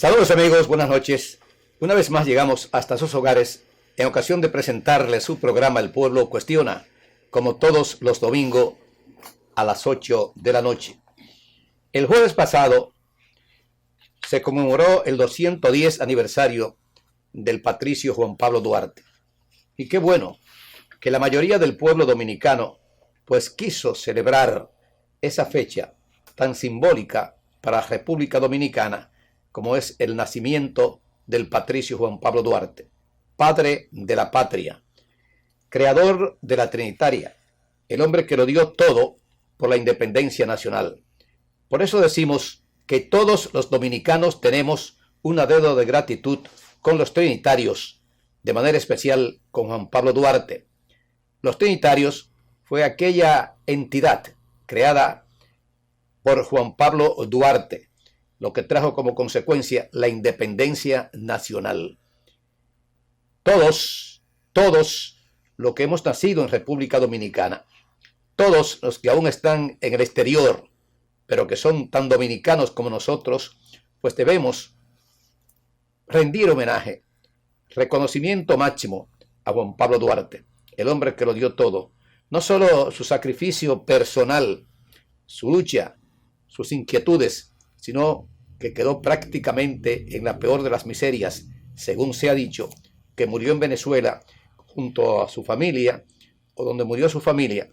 Saludos amigos, buenas noches. Una vez más llegamos hasta sus hogares en ocasión de presentarles su programa El Pueblo Cuestiona, como todos los domingos a las 8 de la noche. El jueves pasado se conmemoró el 210 aniversario del patricio Juan Pablo Duarte. Y qué bueno que la mayoría del pueblo dominicano pues quiso celebrar esa fecha tan simbólica para la República Dominicana como es el nacimiento del patricio Juan Pablo Duarte, padre de la patria, creador de la Trinitaria, el hombre que lo dio todo por la independencia nacional. Por eso decimos que todos los dominicanos tenemos una deuda de gratitud con los trinitarios, de manera especial con Juan Pablo Duarte. Los trinitarios fue aquella entidad creada por Juan Pablo Duarte, lo que trajo como consecuencia la independencia nacional. Todos los que hemos nacido en República Dominicana, todos los que aún están en el exterior, pero que son tan dominicanos como nosotros, pues debemos rendir homenaje, reconocimiento máximo a Juan Pablo Duarte, el hombre que lo dio todo, no solo su sacrificio personal, su lucha, sus inquietudes, sino que quedó prácticamente en la peor de las miserias, según se ha dicho, que murió en Venezuela junto a su familia, o donde murió su familia,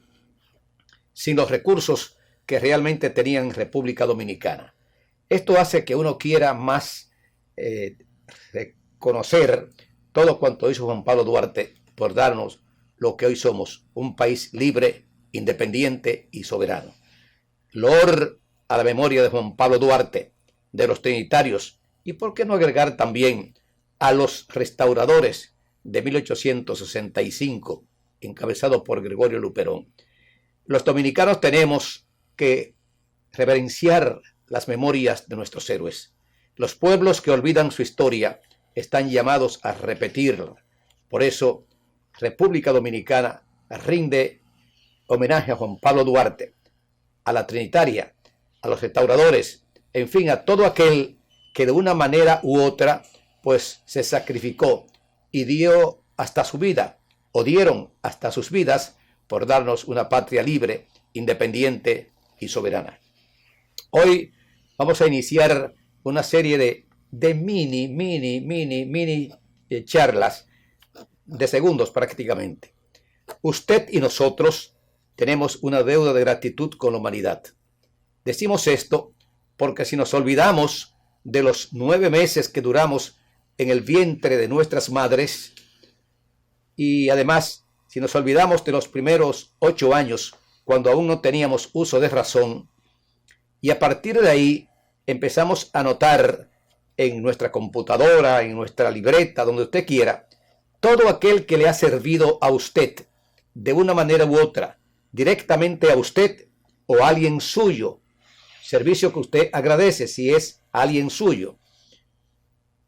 sin los recursos que realmente tenían en República Dominicana. Esto hace que uno quiera más reconocer todo cuanto hizo Juan Pablo Duarte por darnos lo que hoy somos, un país libre, independiente y soberano. Loor a la memoria de Juan Pablo Duarte, de los trinitarios, y por qué no agregar también a los restauradores de 1865, encabezado por Gregorio Luperón. Los dominicanos tenemos que reverenciar las memorias de nuestros héroes. Los pueblos que olvidan su historia están llamados a repetirla. Por eso, República Dominicana rinde homenaje a Juan Pablo Duarte, a la Trinitaria, a los restauradores, en fin, a todo aquel que de una manera u otra pues se sacrificó y dio hasta su vida, o dieron hasta sus vidas por darnos una patria libre, independiente y soberana. Hoy vamos a iniciar una serie de mini charlas de segundos prácticamente. Usted y nosotros tenemos una deuda de gratitud con la humanidad. Decimos esto porque si nos olvidamos de los 9 meses que duramos en el vientre de nuestras madres, y además si nos olvidamos de los primeros 8 años, cuando aún no teníamos uso de razón, y a partir de ahí empezamos a anotar en nuestra computadora, en nuestra libreta, donde usted quiera, todo aquel que le ha servido a usted de una manera u otra, directamente a usted o a alguien suyo, servicio que usted agradece si es alguien suyo.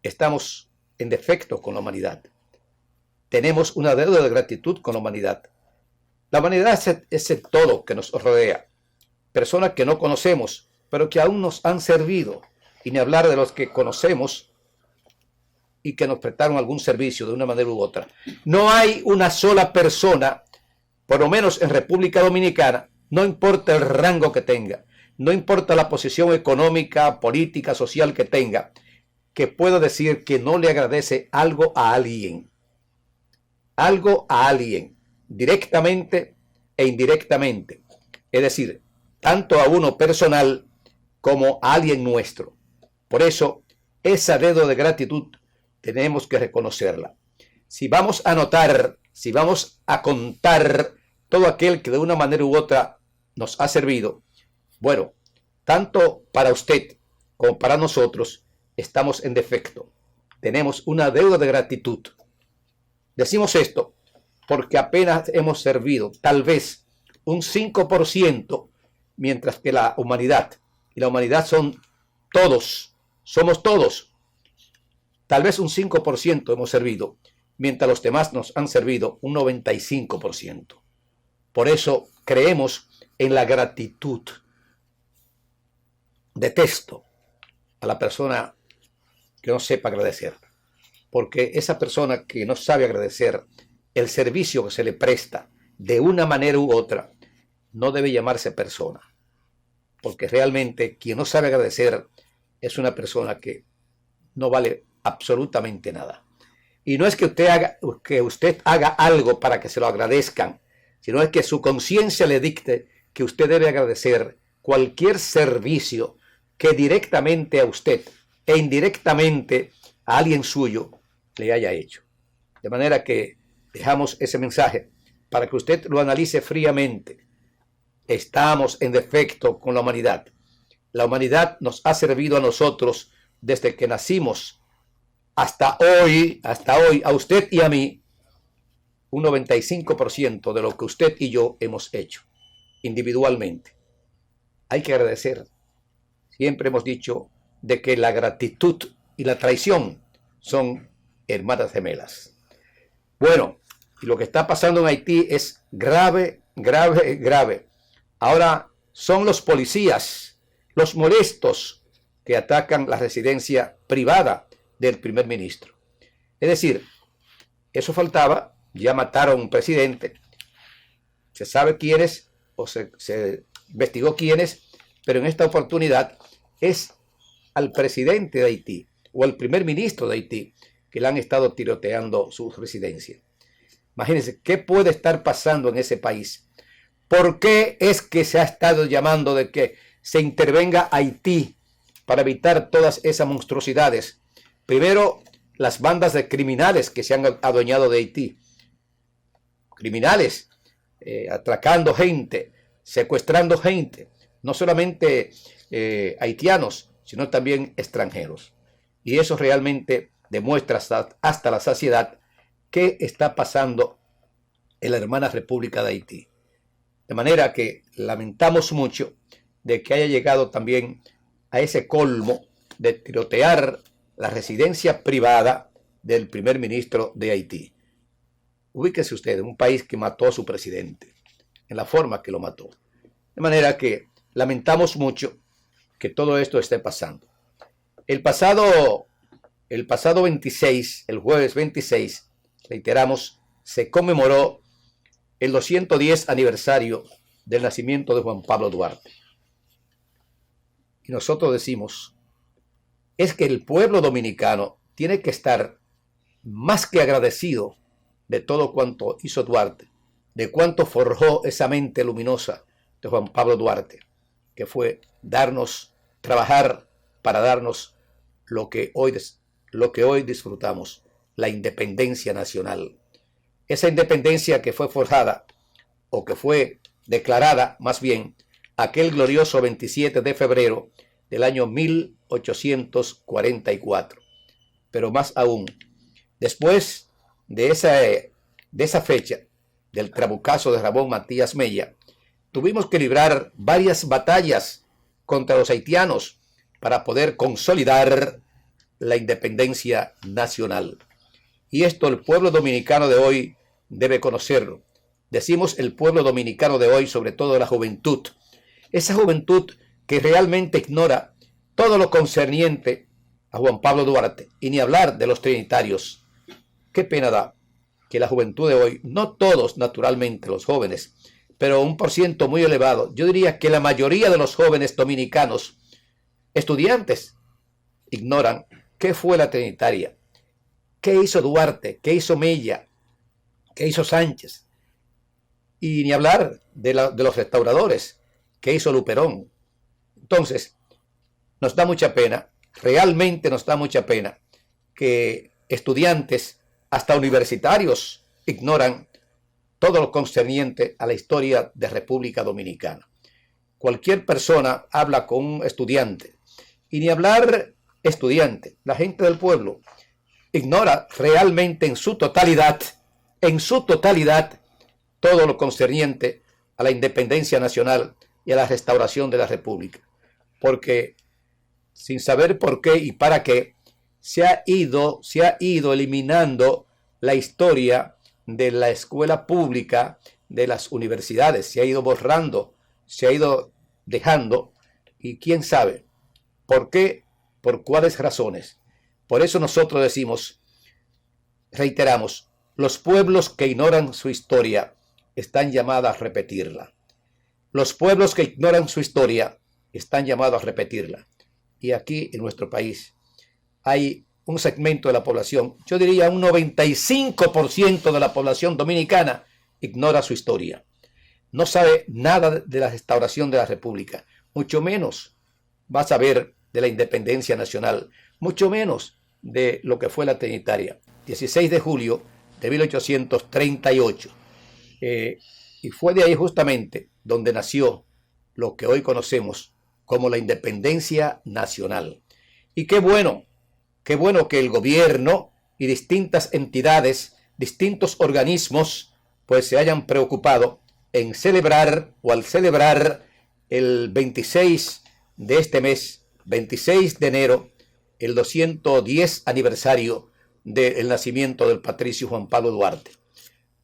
Estamos en defecto con la humanidad. Tenemos una deuda de gratitud con la humanidad. La humanidad es el todo que nos rodea. Personas que no conocemos, pero que aún nos han servido. Y ni hablar de los que conocemos y que nos prestaron algún servicio de una manera u otra. No hay una sola persona, por lo menos en República Dominicana, no importa el rango que tenga, no importa la posición económica, política, social que tenga, que pueda decir que no le agradece algo a alguien, directamente e indirectamente. Es decir, tanto a uno personal como a alguien nuestro. Por eso, esa deuda de gratitud tenemos que reconocerla. Si vamos a anotar, si vamos a contar todo aquel que de una manera u otra nos ha servido, bueno, tanto para usted como para nosotros estamos en defecto. Tenemos una deuda de gratitud. Decimos esto porque apenas hemos servido tal vez un 5%, mientras que la humanidad, y la humanidad son todos, somos todos, tal vez un 5% hemos servido, mientras los demás nos han servido un 95%. Por eso creemos en la gratitud. Detesto a la persona que no sepa agradecer. Porque esa persona que no sabe agradecer el servicio que se le presta de una manera u otra, no debe llamarse persona. Porque realmente quien no sabe agradecer es una persona que no vale absolutamente nada. Y no es que usted haga algo para que se lo agradezcan, sino es que su conciencia le dicte que usted debe agradecer cualquier servicio que directamente a usted e indirectamente a alguien suyo le haya hecho. De manera que dejamos ese mensaje para que usted lo analice fríamente. Estamos en defecto con la humanidad. La humanidad nos ha servido a nosotros desde que nacimos hasta hoy, a usted y a mí, un 95% de lo que usted y yo hemos hecho individualmente. Hay que agradecer. Siempre hemos dicho de que la gratitud y la traición son hermanas gemelas. Bueno, y lo que está pasando en Haití es grave, grave, grave. Ahora son los policías, los molestos, que atacan la residencia privada del primer ministro. Es decir, eso faltaba, ya mataron a un presidente, se sabe quiénes, o se investigó quiénes, pero en esta oportunidad es al presidente de Haití o al primer ministro de Haití que le han estado tiroteando su residencia. Imagínense, ¿qué puede estar pasando en ese país? ¿Por qué es que se ha estado llamando de que se intervenga Haití para evitar todas esas monstruosidades? Primero, las bandas de criminales que se han adueñado de Haití. Criminales, atracando gente, secuestrando gente, no solamente haitianos, sino también extranjeros. Y eso realmente demuestra hasta la saciedad qué está pasando en la hermana República de Haití. De manera que lamentamos mucho de que haya llegado también a ese colmo de tirotear la residencia privada del primer ministro de Haití. Ubíquese usted en un país que mató a su presidente, en la forma que lo mató. De manera que lamentamos mucho que todo esto esté pasando. El pasado 26, el jueves 26, reiteramos, se conmemoró el 210 aniversario del nacimiento de Juan Pablo Duarte. Y nosotros decimos, es que el pueblo dominicano tiene que estar más que agradecido de todo cuanto hizo Duarte, de cuánto forjó esa mente luminosa de Juan Pablo Duarte, que fue trabajar para darnos lo que hoy disfrutamos, la independencia nacional. Esa independencia que fue forjada, o que fue declarada más bien, aquel glorioso 27 de febrero del año 1844. Pero más aún, después de esa fecha, del trabucazo de Ramón Matías Mella, tuvimos que librar varias batallas contra los haitianos para poder consolidar la independencia nacional. Y esto el pueblo dominicano de hoy debe conocerlo. Decimos el pueblo dominicano de hoy, sobre todo la juventud. Esa juventud que realmente ignora todo lo concerniente a Juan Pablo Duarte, y ni hablar de los trinitarios. Qué pena da que la juventud de hoy, no todos naturalmente los jóvenes, pero un porciento muy elevado, yo diría que la mayoría de los jóvenes dominicanos, estudiantes, ignoran qué fue la trinitaria, qué hizo Duarte, qué hizo Mella, qué hizo Sánchez, y ni hablar de los restauradores, qué hizo Luperón. Entonces, nos da mucha pena, realmente nos da mucha pena que estudiantes, hasta universitarios, ignoran todo lo concerniente a la historia de República Dominicana. Cualquier persona habla con un estudiante, y ni hablar estudiante, la gente del pueblo ignora realmente en su totalidad, todo lo concerniente a la independencia nacional y a la restauración de la República. Porque sin saber por qué y para qué, se ha ido eliminando la historia de la escuela pública, de las universidades, se ha ido borrando, se ha ido dejando, y quién sabe por qué, por cuáles razones, Por eso nosotros decimos, reiteramos, los pueblos que ignoran su historia están llamados a repetirla. Los pueblos que ignoran su historia están llamados a repetirla. Y aquí en nuestro país hay un segmento de la población, yo diría un 95% de la población dominicana ignora su historia. No sabe nada de la restauración de la República, mucho menos va a saber de la independencia nacional, mucho menos de lo que fue la Trinitaria. 16 de julio de 1838. Y fue de ahí justamente donde nació lo que hoy conocemos como la independencia nacional. Y qué bueno que el gobierno y distintas entidades, distintos organismos, pues se hayan preocupado en celebrar o al celebrar el 26 de este mes, 26 de enero, el 210 aniversario del nacimiento del patricio Juan Pablo Duarte.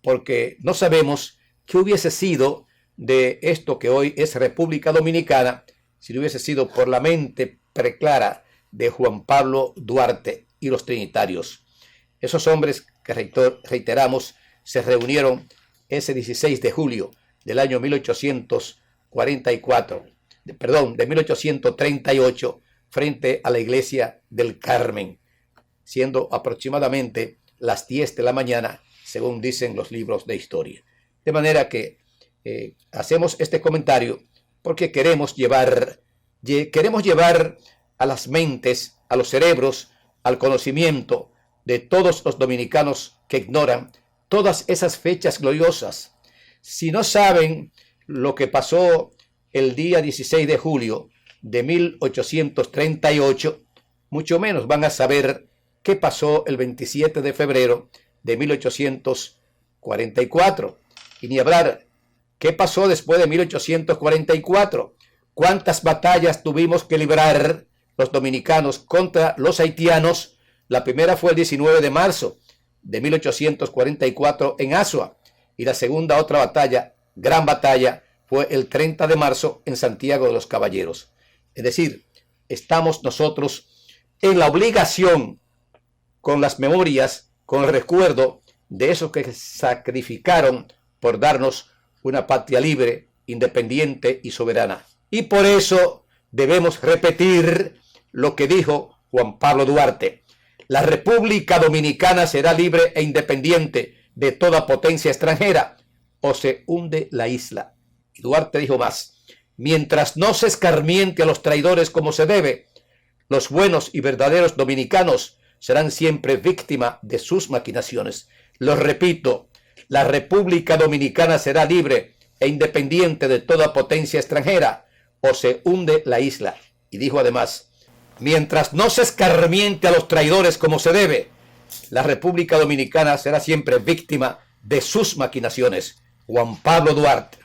Porque no sabemos qué hubiese sido de esto que hoy es República Dominicana si no hubiese sido por la mente preclara de Juan Pablo Duarte y los trinitarios. Esos hombres que reiteramos se reunieron ese 16 de julio del año 1838 frente a la iglesia del Carmen, siendo aproximadamente las 10 de la mañana, según dicen los libros de historia. De manera que hacemos este comentario porque queremos llevar a las mentes, a los cerebros, al conocimiento de todos los dominicanos que ignoran todas esas fechas gloriosas. Si no saben lo que pasó el día 16 de julio de 1838, mucho menos van a saber qué pasó el 27 de febrero de 1844. Y ni hablar qué pasó después de 1844. Cuántas batallas tuvimos que librar los dominicanos contra los haitianos. La primera fue el 19 de marzo de 1844 en Azua. Y la segunda, otra batalla, gran batalla, fue el 30 de marzo en Santiago de los Caballeros. Es decir, estamos nosotros en la obligación, con las memorias, con el recuerdo de esos que sacrificaron por darnos una patria libre, independiente y soberana. Y por eso debemos repetir lo que dijo Juan Pablo Duarte. La República Dominicana será libre e independiente de toda potencia extranjera o se hunde la isla. Y Duarte dijo más: mientras no se escarmiente a los traidores como se debe, los buenos y verdaderos dominicanos serán siempre víctimas de sus maquinaciones. Lo repito, la República Dominicana será libre e independiente de toda potencia extranjera o se hunde la isla. Y dijo además: mientras no se escarmiente a los traidores como se debe, la República Dominicana será siempre víctima de sus maquinaciones. Juan Pablo Duarte.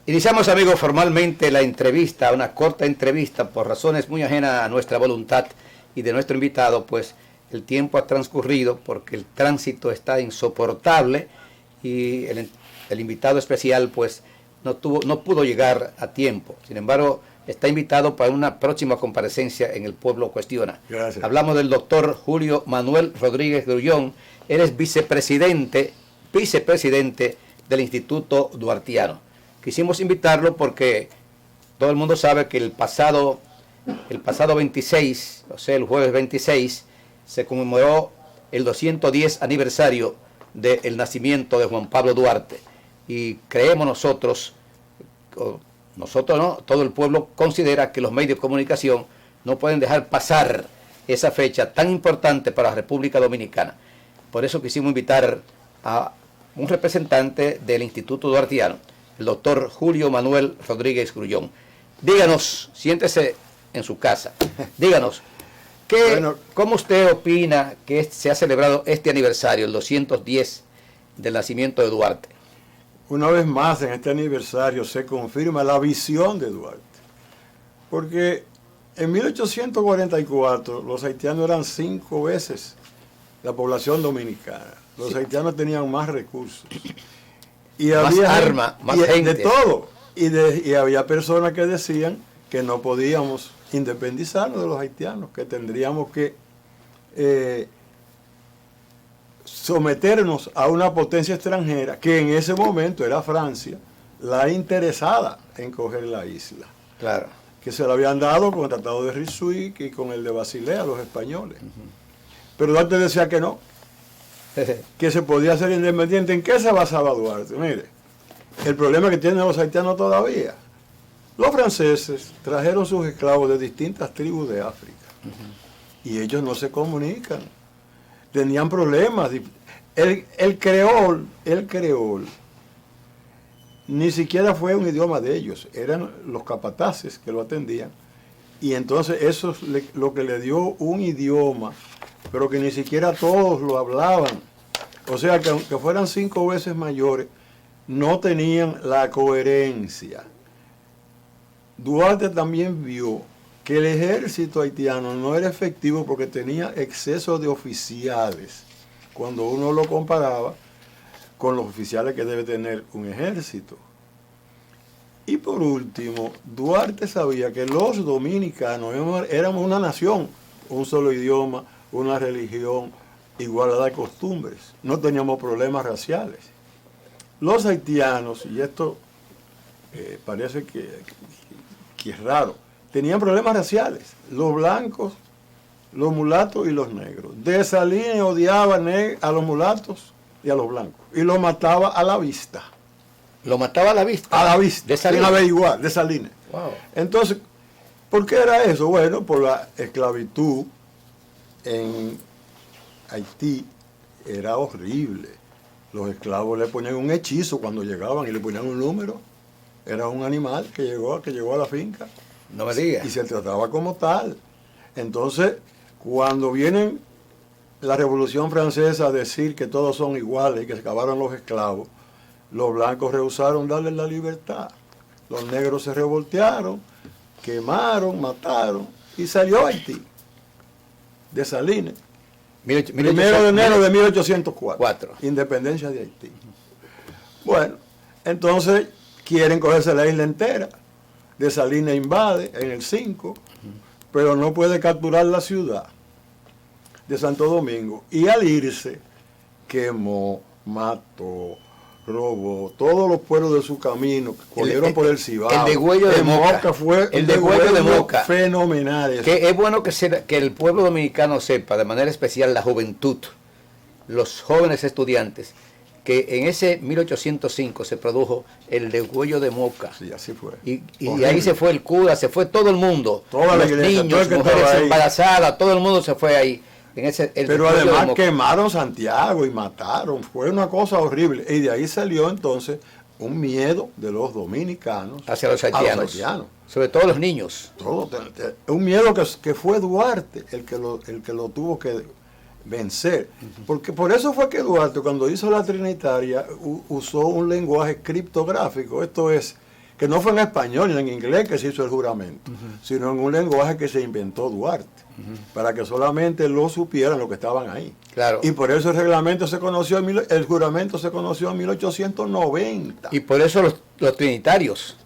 Iniciamos, amigos, formalmente la entrevista, una corta entrevista por razones muy ajenas a nuestra voluntad y de nuestro invitado, pues el tiempo ha transcurrido porque el tránsito está insoportable y el invitado especial pues no pudo llegar a tiempo. Sin embargo, está invitado para una próxima comparecencia en El Pueblo Cuestiona. Gracias. Hablamos del doctor Julio Manuel Rodríguez Grullón. Él es vicepresidente del Instituto Duartiano. Quisimos invitarlo porque todo el mundo sabe que el pasado 26, o sea, el jueves 26, se conmemoró el 210 aniversario del nacimiento de Juan Pablo Duarte. Y creemos nosotros no, todo el pueblo considera que los medios de comunicación no pueden dejar pasar esa fecha tan importante para la República Dominicana. Por eso quisimos invitar a un representante del Instituto Duartiano, el doctor Julio Manuel Rodríguez Grullón. Díganos, siéntese en su casa, díganos, ¿cómo usted opina que se ha celebrado este aniversario, el 210 del nacimiento de Duarte? Una vez más, en este aniversario se confirma la visión de Duarte. Porque en 1844 los haitianos eran 5 veces la población dominicana. Los haitianos tenían más recursos. Y más había armas, más gente. De todo. Y había personas que decían que no podíamos independizarnos de los haitianos, que tendríamos que someternos a una potencia extranjera, que en ese momento era Francia, la interesada en coger la isla. Claro. Que se lo habían dado con el Tratado de Ryswick y con el de Basilea a los españoles. Pero Duarte decía que no, que se podía ser independiente. ¿En qué se basaba Duarte? Mire, el problema que tienen los haitianos todavía. Los franceses trajeron sus esclavos de distintas tribus de África y ellos no se comunican. Tenían problemas. El creol ni siquiera fue un idioma de ellos, eran los capataces que lo atendían. Y entonces eso es lo que le dio un idioma, pero que ni siquiera todos lo hablaban. O sea que aunque fueran 5 veces mayores, no tenían la coherencia. Duarte también vio que el ejército haitiano no era efectivo porque tenía exceso de oficiales, cuando uno lo comparaba con los oficiales que debe tener un ejército. Y por último, Duarte sabía que los dominicanos éramos una nación, un solo idioma, una religión, igualdad de costumbres, no teníamos problemas raciales. Los haitianos, y esto parece que es raro, tenían problemas raciales, los blancos, los mulatos y los negros. Dessalines odiaba a los mulatos y a los blancos, y lo mataba a la vista. ¿Lo mataba a la vista? A la vista, Dessalines. sin averiguar, Dessalines. Wow. Entonces, ¿por qué era eso? Bueno, por la esclavitud en Haití era horrible. Los esclavos le ponían un hechizo cuando llegaban y le ponían un número. Era un animal que llegó a la finca. No me digas. Y se trataba como tal. Entonces, cuando viene la Revolución Francesa a decir que todos son iguales y que se acabaron los esclavos, los blancos rehusaron darles la libertad. Los negros se revoltearon, quemaron, mataron y salió Haití. Dessalines. 1 de enero de 1804. Independencia de Haití. Bueno, entonces quieren cogerse la isla entera. Dessalines invade en el 5, pero no puede capturar la ciudad de Santo Domingo. Y al irse, quemó, mató, robó todos los pueblos de su camino, corrieron por el Cibao. El degüello de Moca fue el degüello de Moca. Fenomenal. Que es bueno que el pueblo dominicano sepa, de manera especial la juventud, los jóvenes estudiantes, que en ese 1805 se produjo el degüello de Moca. Sí, así fue. Y ahí se fue el cura, se fue todo el mundo. Toda la iglesia, niños, mujeres embarazadas, todo el mundo se fue ahí. Pero además quemaron Santiago y mataron. Fue una cosa horrible. Y de ahí salió entonces un miedo de los dominicanos hacia los haitianos. Sobre todo los niños. Un miedo que fue Duarte el que lo tuvo que vencer. Porque por eso fue que Duarte, cuando hizo la Trinitaria, usó un lenguaje criptográfico. Esto es, que no fue en español ni en inglés que se hizo el juramento, sino en un lenguaje que se inventó Duarte, para que solamente lo supieran los que estaban ahí. Claro. Y por eso el reglamento se conoció, el juramento se conoció en 1890. Y por eso los trinitarios.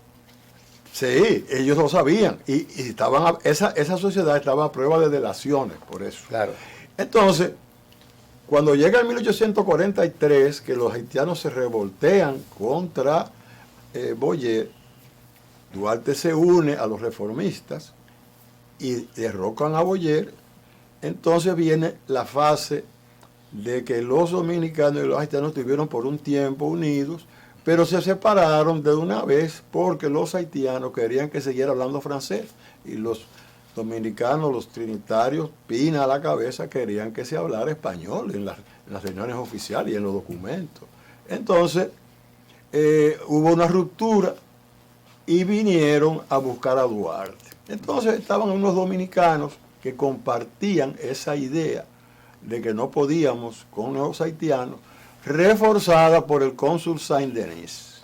Sí, ellos lo sabían. Y esa sociedad estaba a prueba de delaciones, por eso. Claro. Entonces, cuando llega el 1843, que los haitianos se revoltean contra Boyer, Duarte se une a los reformistas y derrocan a Boyer. Entonces viene la fase de que los dominicanos y los haitianos estuvieron por un tiempo unidos, pero se separaron de una vez porque los haitianos querían que siguiera hablando francés y los dominicanos, los trinitarios, Pina a la cabeza, querían que se hablara español en las reuniones oficiales y en los documentos. Entonces hubo una ruptura y vinieron a buscar a Duarte. Entonces estaban unos dominicanos que compartían esa idea de que no podíamos con los haitianos, reforzada por el cónsul Saint-Denis.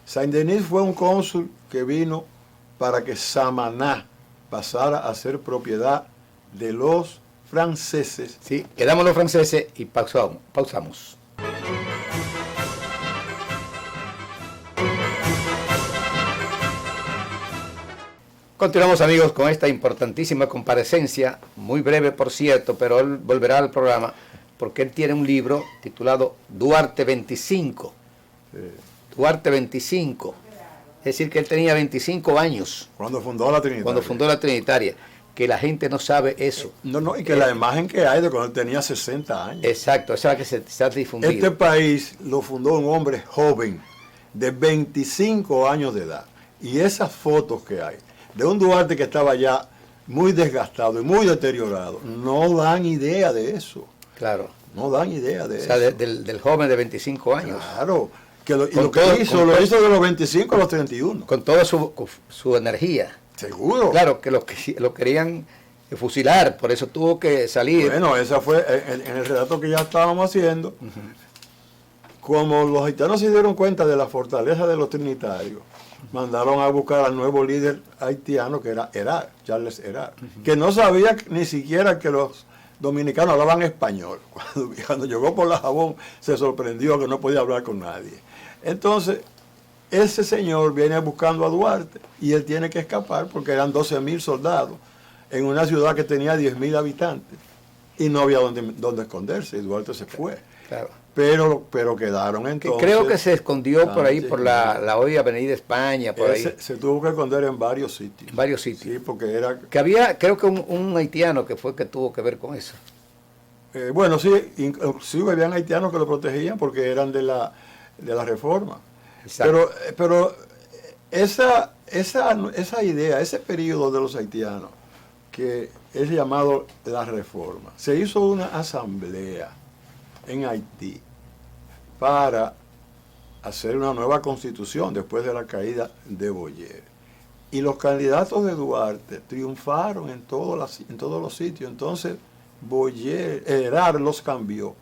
Saint-Denis fue un cónsul que vino para que Samaná pasara a ser propiedad de los franceses. Sí, quedamos los franceses y pausamos. Continuamos, amigos, con esta importantísima comparecencia, muy breve por cierto, pero él volverá al programa porque él tiene un libro titulado Duarte 25. Duarte 25. Es decir, que él tenía 25 años. Cuando fundó la Trinitaria. Cuando fundó la Trinitaria. Que la gente no sabe eso. No, y que la imagen que hay de cuando él tenía 60 años. Exacto, esa es la que se ha difundido. Este país lo fundó un hombre joven, de 25 años de edad. Y esas fotos que hay, de un Duarte que estaba ya muy desgastado y muy deteriorado, no dan idea de eso. Claro. No dan idea de eso. O sea, del joven de 25 años. Claro. Y lo que hizo de los 25 a los 31. Con toda su energía. Seguro. Claro, que lo querían fusilar, por eso tuvo que salir. Bueno, esa fue en el relato que ya estábamos haciendo. Como los haitianos se dieron cuenta de la fortaleza de los trinitarios, mandaron a buscar al nuevo líder haitiano, que era Herard, Charles Herard, que no sabía ni siquiera que los dominicanos hablaban español. Cuando llegó por la Jabón se sorprendió que no podía hablar con nadie. Entonces, ese señor viene buscando a Duarte y él tiene que escapar porque eran 12.000 soldados en una ciudad que tenía 10.000 habitantes y no había dónde esconderse y Duarte se fue. Claro. Pero quedaron entonces... Creo que se escondió por ahí, por la hoy Avenida España, por ahí. Se tuvo que esconder en varios sitios. En varios sitios. Sí, porque era... Que había, creo que un haitiano que fue que tuvo que ver con eso. Bueno, sí, inclusive habían haitianos que lo protegían porque eran de la Reforma. Exacto. Pero esa idea, ese periodo de los haitianos, que es llamado la Reforma, se hizo una asamblea en Haití para hacer una nueva constitución después de la caída de Boyer. Y los candidatos de Duarte triunfaron en todos los sitios. Entonces Boyer, Herard los cambió.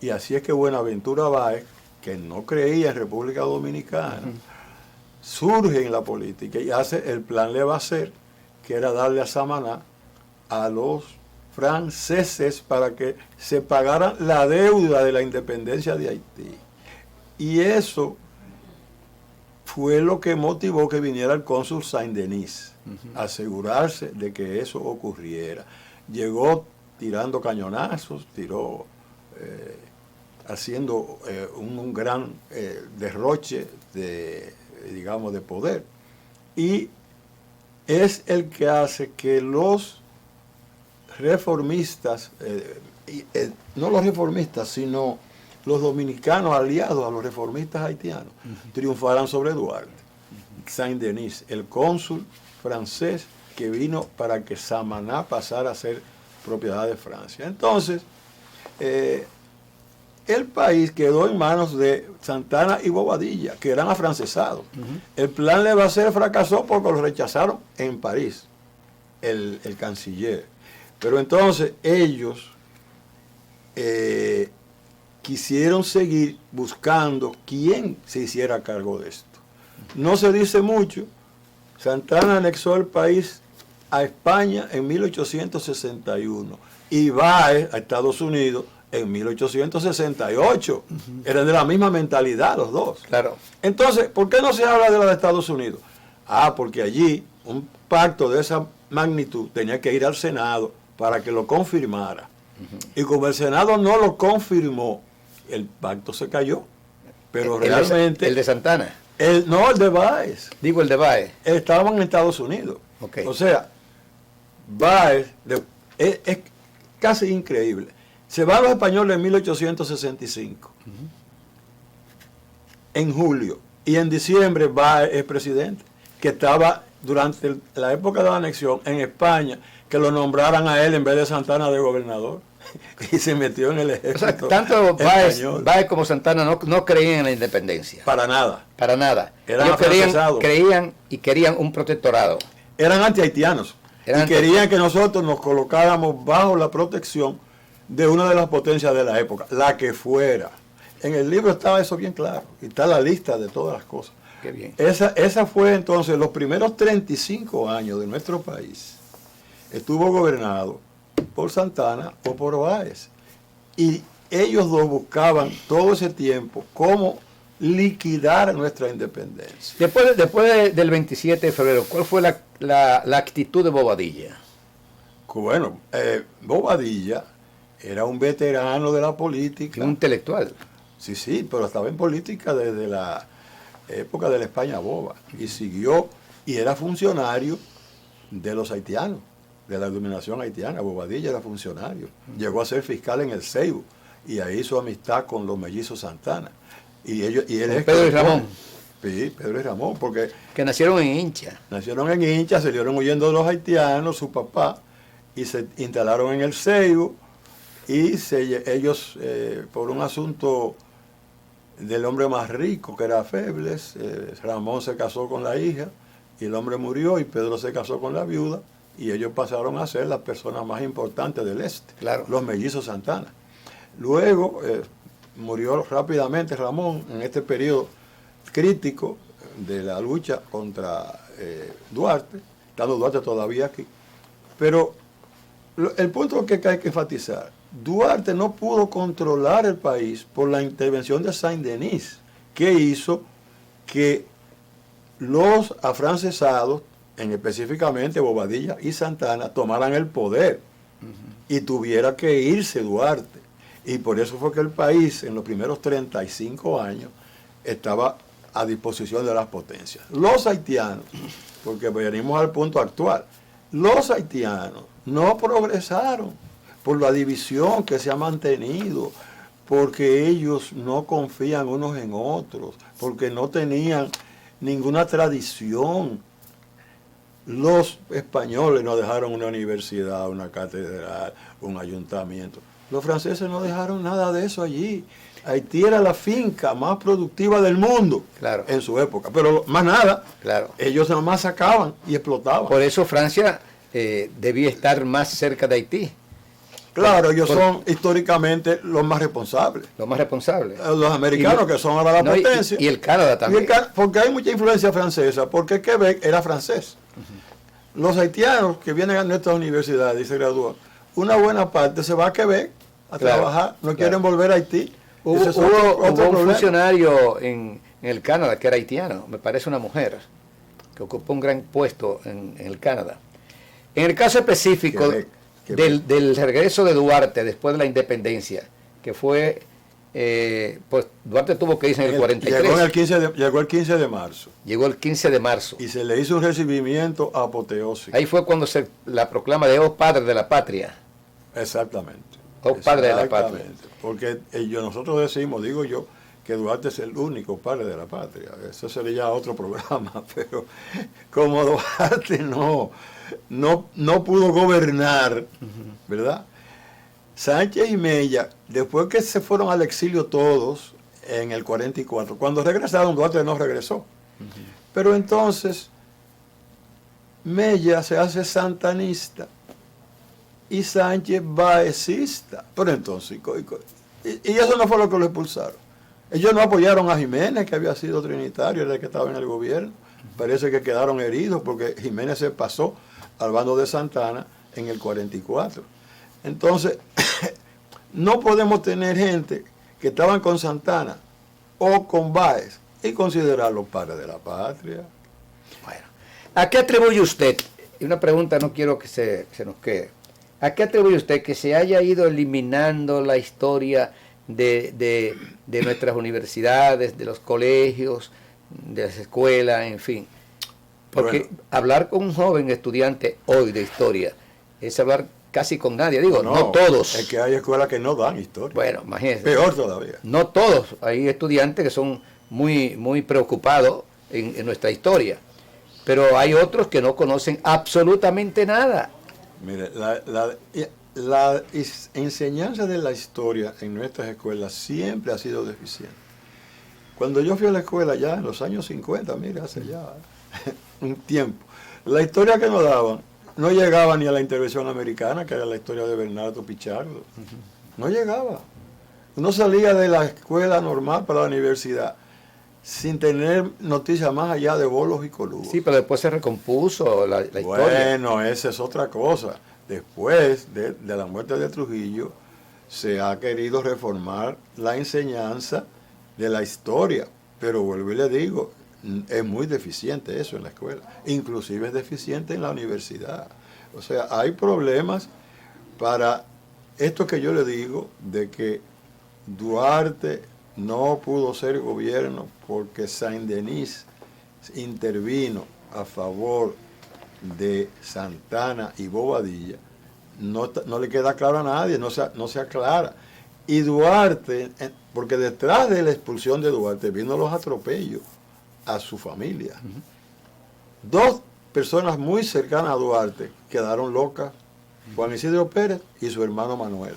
Y así es que Buenaventura Báez, que no creía en República Dominicana, surge en la política y hace el plan Levasseur, que era darle a Samaná a los franceses para que se pagaran la deuda de la independencia de Haití. Y eso fue lo que motivó que viniera el cónsul Saint-Denis, asegurarse de que eso ocurriera. Llegó tirando cañonazos, haciendo un gran derroche de poder. Y es el que hace que los reformistas, no los reformistas, sino los dominicanos aliados a los reformistas haitianos, triunfaran sobre Duarte. Saint-Denis, el cónsul francés que vino para que Samaná pasara a ser propiedad de Francia. Entonces, el país quedó en manos de Santana y Bobadilla, que eran afrancesados. El plan Levasseur fracasó porque lo rechazaron en París, el canciller. Pero entonces ellos quisieron seguir buscando quién se hiciera cargo de esto. No se dice mucho. Santana anexó el país a España en 1861 y Báez a Estados Unidos en 1868. Eran de la misma mentalidad los dos. Claro. Entonces, ¿por qué no se habla de la de Estados Unidos? Porque allí un pacto de esa magnitud tenía que ir al Senado para que lo confirmara. Y como el Senado no lo confirmó, el pacto se cayó. Pero realmente... El de Santana. No, el de Báez. Digo el de Báez. Estaban en Estados Unidos. Okay. O sea, Báez es casi increíble. Se van los españoles en 1865, en julio, y en diciembre Báez es presidente, que estaba durante la época de la anexión en España, que lo nombraran a él en vez de Santana de gobernador, y se metió en el ejército. O sea, tanto Báez como Santana no creían en la independencia. Para nada. Para nada. Eran Ellos creían y querían un protectorado. Eran anti-haitianos. Y querían que nosotros nos colocáramos bajo la protección de una de las potencias de la época, la que fuera. En el libro estaba eso bien claro, y está la lista de todas las cosas. Qué bien. Esa fue entonces los primeros 35 años de nuestro país. Estuvo gobernado por Santana o por Báez. Y ellos dos buscaban todo ese tiempo cómo liquidar nuestra independencia. Después del 27 de febrero, ¿cuál fue la actitud de Bobadilla? Bueno, Bobadilla era un veterano de la política. Un intelectual. Sí, sí, pero estaba en política desde la época de la España boba y siguió, y era funcionario de los haitianos, de la dominación haitiana. Bobadilla era funcionario, llegó a ser fiscal en el Ceibo y ahí hizo amistad con los mellizos Santana. Y él es Pedro y Ramón. Sí, Pedro y Ramón, porque que nacieron en Hincha. Nacieron en Hincha, salieron huyendo de los haitianos, su papá, y se instalaron en el Ceibo, y ellos, por un asunto del hombre más rico, que era Febles, Ramón se casó con la hija, y el hombre murió, y Pedro se casó con la viuda, y ellos pasaron a ser las personas más importantes del este, claro. Los mellizos Santana. Luego murió rápidamente Ramón en este periodo crítico de la lucha contra Duarte, estando Duarte todavía aquí. Pero el punto que hay que enfatizar, Duarte no pudo controlar el país por la intervención de Saint-Denis, que hizo que los afrancesados, específicamente Bobadilla y Santana, tomaran el poder y tuviera que irse Duarte. Y por eso fue que el país en los primeros 35 años estaba a disposición de las potencias. Los haitianos, porque venimos al punto actual, los haitianos no progresaron por la división que se ha mantenido, porque ellos no confían unos en otros, porque no tenían ninguna tradición. Los españoles no dejaron una universidad, una catedral, un ayuntamiento. Los franceses no dejaron nada de eso allí. Haití era la finca más productiva del mundo, claro, en su época, pero más nada, claro, ellos nada más sacaban y explotaban. Por eso Francia debía estar más cerca de Haití. Claro, ellos son históricamente los más responsables. Los más responsables. Los americanos, que son ahora la potencia. Y el Canadá también. Porque hay mucha influencia francesa, porque Quebec era francés. Los haitianos que vienen a nuestras universidades y se gradúan, una buena parte se va a Quebec a trabajar, no quieren volver a Haití. Hubo un funcionario en el Canadá que era haitiano, me parece una mujer, que ocupó un gran puesto en el Canadá. En el caso específico del regreso de Duarte después de la independencia, que fue, pues Duarte tuvo que irse en el 43. Llegó el 15 de marzo. Llegó el 15 de marzo. Y se le hizo un recibimiento apoteósico. Ahí fue cuando se la proclama de oh padre de la patria. Exactamente. Oh padre de la patria. Porque nosotros decimos, digo yo, que Duarte es el único padre de la patria. Eso sería otro programa, pero como Duarte no pudo gobernar, ¿verdad? Sánchez y Mella, después que se fueron al exilio todos en el 44, cuando regresaron, Duarte no regresó. Pero entonces Mella se hace santanista y Sánchez baecista. Pero entonces, y eso no fue lo que lo expulsaron. Ellos no apoyaron a Jiménez, que había sido trinitario, era el que estaba en el gobierno. Parece que quedaron heridos porque Jiménez se pasó al bando de Santana en el 44. Entonces, no podemos tener gente que estaban con Santana o con Báez y considerarlos padres de la patria. Bueno, ¿a qué atribuye usted? Y una pregunta no quiero que se nos quede. ¿A qué atribuye usted que se haya ido eliminando la historia de nuestras universidades, de los colegios, de las escuelas, en fin? Porque hablar con un joven estudiante hoy de historia es hablar casi con nadie. Digo, no todos. Es que hay escuelas que no dan historia. Bueno, imagínense. Peor todavía. No todos. Hay estudiantes que son muy, muy preocupados en nuestra historia. Pero hay otros que no conocen absolutamente nada. Mire, la enseñanza de la historia en nuestras escuelas siempre ha sido deficiente. Cuando yo fui a la escuela ya en los años 50, mire, hace ya un tiempo, la historia que nos daban no llegaba ni a la intervención americana, que era la historia de Bernardo Pichardo. No llegaba. Uno salía de la escuela normal para la universidad sin tener noticias más allá de bolos y coludos. Sí, pero después se recompuso la historia. Bueno, esa es otra cosa. Después de la muerte de Trujillo, se ha querido reformar la enseñanza de la historia, Pero vuelvo y le digo, es muy deficiente eso en la escuela. Inclusive es deficiente en la universidad. O sea, hay problemas para esto que yo le digo de que Duarte no pudo ser gobierno porque Saint-Denis intervino a favor de Santana y Bobadilla. No le queda claro a nadie, no se aclara. Y Duarte, porque detrás de la expulsión de Duarte vino los atropellos a su familia. Dos personas muy cercanas a Duarte quedaron locas, Juan Isidro Pérez y su hermano Manuel,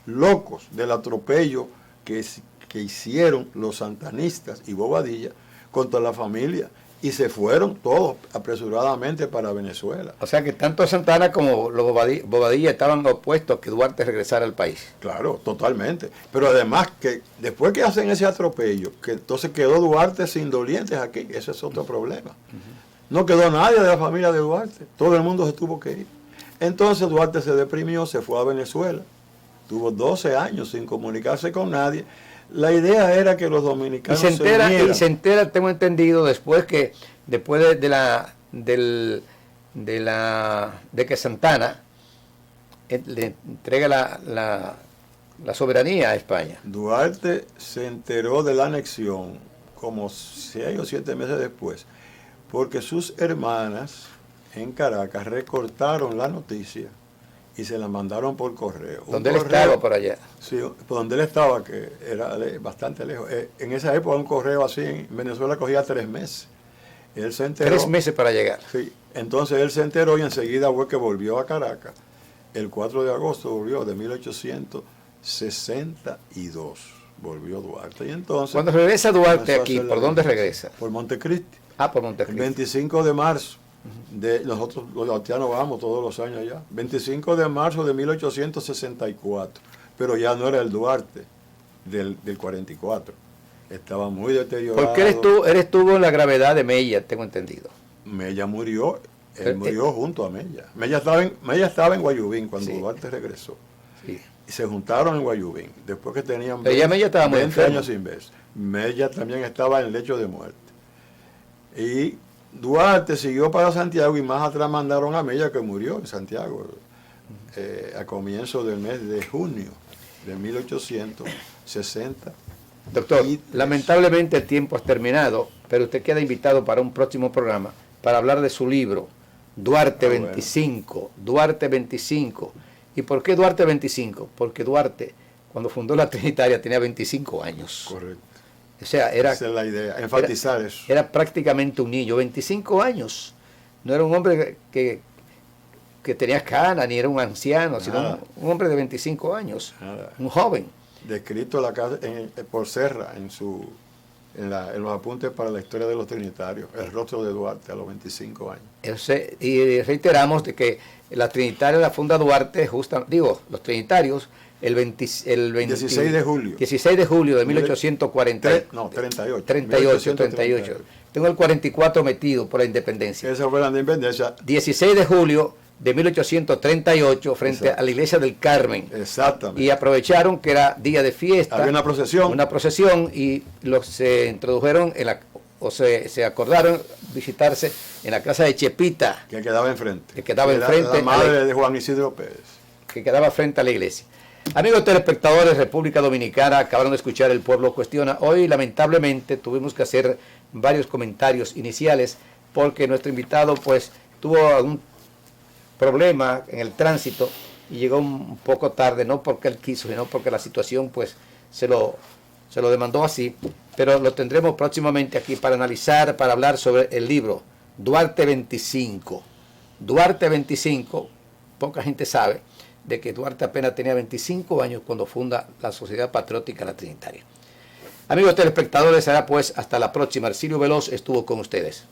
locos del atropello que hicieron los santanistas y Bobadilla contra la familia, y se fueron todos apresuradamente para Venezuela. O sea que tanto Santana como los Bobadilla estaban opuestos a que Duarte regresara al país. Claro, totalmente. Pero además que después que hacen ese atropello, que entonces quedó Duarte sin dolientes aquí, ese es otro problema. No quedó nadie de la familia de Duarte, todo el mundo se tuvo que ir. Entonces Duarte se deprimió, se fue a Venezuela, tuvo 12 años sin comunicarse con nadie. La idea era que los dominicanos se entera, tengo entendido, después de que Santana le entrega la soberanía a España. Duarte se enteró de la anexión como 6 o 7 meses después, porque sus hermanas en Caracas recortaron la noticia y se la mandaron por correo. ¿Dónde él estaba por allá? Sí, por donde él estaba, que era bastante lejos. En esa época un correo así en Venezuela cogía 3 meses. Él se enteró. 3 meses para llegar. Sí, entonces él se enteró y enseguida fue que volvió a Caracas. El 4 de agosto volvió, de 1862. Volvió Duarte. Y entonces, cuando regresa Duarte aquí, ¿por dónde regresa? Por Montecristi. Por Montecristi. El 25 de marzo. Nosotros los haitianos vamos todos los años allá. 25 de marzo de 1864. Pero ya no era el Duarte del 44. Estaba muy deteriorado. Porque él estuvo en la gravedad de Mella, tengo entendido. Mella murió. Él murió junto a Mella. Mella estaba en Guayubín cuando Duarte regresó. Sí. Y se juntaron en Guayubín. Después que tenían 20 años sin verse. Mella también estaba en lecho de muerte. Y Duarte siguió para Santiago y más atrás mandaron a Mella, que murió en Santiago a comienzos del mes de junio de 1860. Doctor, lamentablemente el tiempo ha terminado, pero usted queda invitado para un próximo programa para hablar de su libro, Duarte 25, bueno. Duarte 25. ¿Y por qué Duarte 25? Porque Duarte, cuando fundó la Trinitaria, tenía 25 años. Correcto. O sea, esa es la idea, enfatizar eso. Era prácticamente un niño, 25 años. No era un hombre que tenía canas, ni era un anciano, sino un hombre de 25 años, un joven. Descrito por Serra en los apuntes para la historia de los trinitarios, el rostro de Duarte a los 25 años. Y reiteramos de que la Trinitaria la funda Duarte, los trinitarios, el 16 de julio. 16 de julio de 1840. No, 38. 38. Tengo el 44 metido por la independencia. Esa fue la independencia. 16 de julio de 1838 frente a la iglesia del Carmen. Exactamente. Y aprovecharon que era día de fiesta. Había una procesión. Y se introdujeron se acordaron visitarse en la casa de Chepita. Que quedaba enfrente. La madre de Juan Isidro Pérez. Que quedaba frente a la iglesia. Amigos telespectadores, República Dominicana, acabaron de escuchar El Pueblo Cuestiona. Hoy, lamentablemente, tuvimos que hacer varios comentarios iniciales porque nuestro invitado, pues, tuvo algún problema en el tránsito y llegó un poco tarde, no porque él quiso, sino porque la situación, pues, se lo demandó así. Pero lo tendremos próximamente aquí para analizar, para hablar sobre el libro Duarte 25. Duarte 25, poca gente sabe de que Duarte apenas tenía 25 años cuando funda la Sociedad Patriótica La Trinitaria. Amigos telespectadores, será pues hasta la próxima. Arcilio Veloz estuvo con ustedes.